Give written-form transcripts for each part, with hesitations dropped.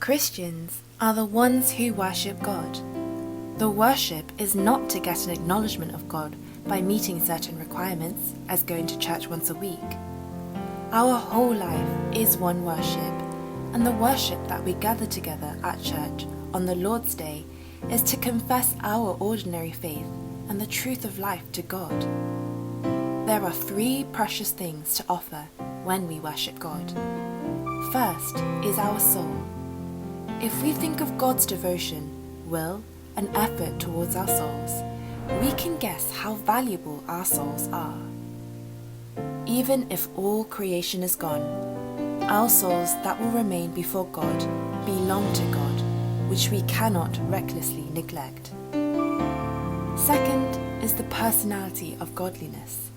Christians are the ones who worship God. The worship is not to get an acknowledgement of God by meeting certain requirements, as going to church once a week. Our whole life is one worship, and the worship that we gather together at church on the Lord's Day is to confess our ordinary faith and the truth of life to God. There are three precious things to offer when we worship God. First is our soul. If we think of God's devotion, will, and effort towards our souls, we can guess how valuable our souls are. Even if all creation is gone, our souls that will remain before God belong to God, which we cannot recklessly neglect. Second is the personality of godliness.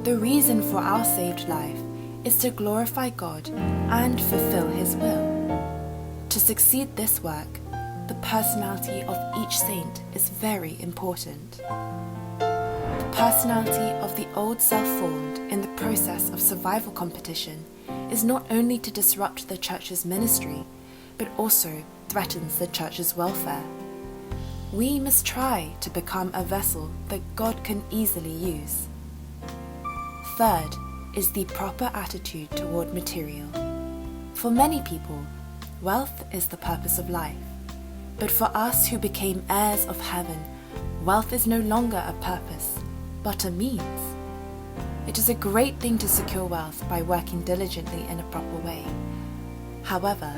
The reason for our saved life is to glorify God and fulfill His will. To succeed this work, the personality of each saint is very important. The personality of the old self formed in the process of survival competition is not only to disrupt the church's ministry, but also threatens the church's welfare. We must try to become a vessel that God can easily use. Third is the proper attitude toward material. For many people, wealth is the purpose of life. But for us who became heirs of heaven, wealth is no longer a purpose, but a means. It is a great thing to secure wealth by working diligently in a proper way. However,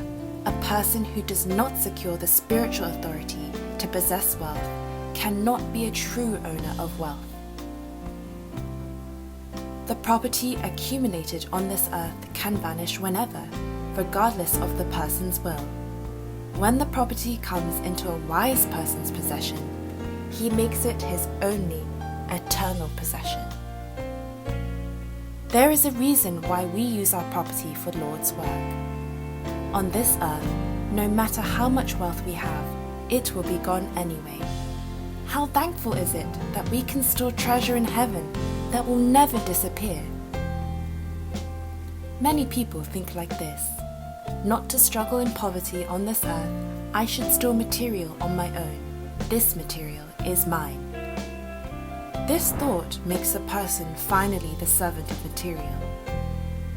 a person who does not secure the spiritual authority to possess wealth cannot be a true owner of wealth. The property accumulated on this earth can vanish whenever, regardless of the person's will. When the property comes into a wise person's possession, he makes it his only eternal possession. There is a reason why we use our property for Lord's work. On this earth, no matter how much wealth we have, it will be gone anyway. How thankful is it that we can store treasure in heaven that will never disappear? Many people think like this: not to struggle in poverty on this earth, I should store material on my own. This material is mine. This thought makes a person finally the servant of material.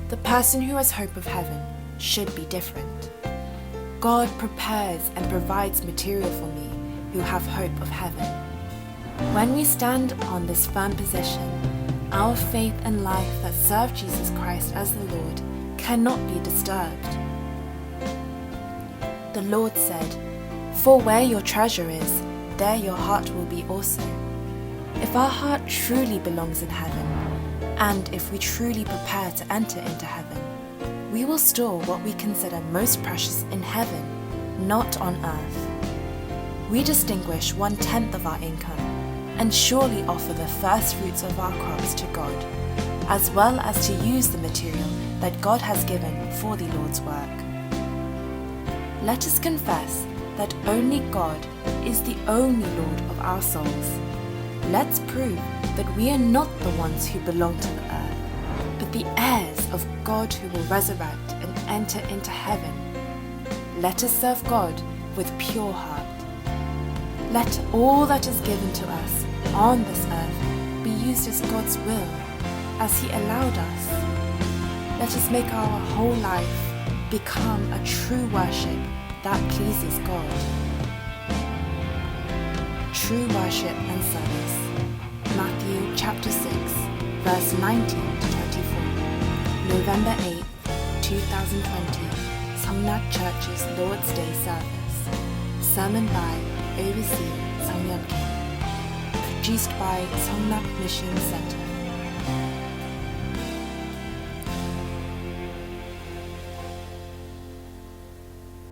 The person who has hope of heaven should be different. God prepares and provides material for me who have hope of heaven. When we stand on this firm position, our faith and life that serve Jesus Christ as the Lord cannot be disturbed. The Lord said, "For where your treasure is, there your heart will be also." If our heart truly belongs in heaven, and if we truly prepare to enter into heaven, we will store what we consider most precious in heaven, not on earth. We distinguish 1/10 of our income, and surely offer the first fruits of our crops to God, as well as to use the material that God has given for the Lord's work. Let us confess that only God is the only Lord of our souls. Let's prove that we are not the ones who belong to the earth, but the heirs of God who will resurrect and enter into heaven. Let us serve God with pure heart. Let all that is given to us on this earth be used as God's will, as He allowed us. Let us make our whole life become a true worship that pleases God. True worship and service. Matthew chapter 6, verse 19 to 24. November 8, 2020, Sungrak Church's Lord's Day service. Sermon by Overseer Sung-Hyun Kim. Produced by Sungrak Mission Center.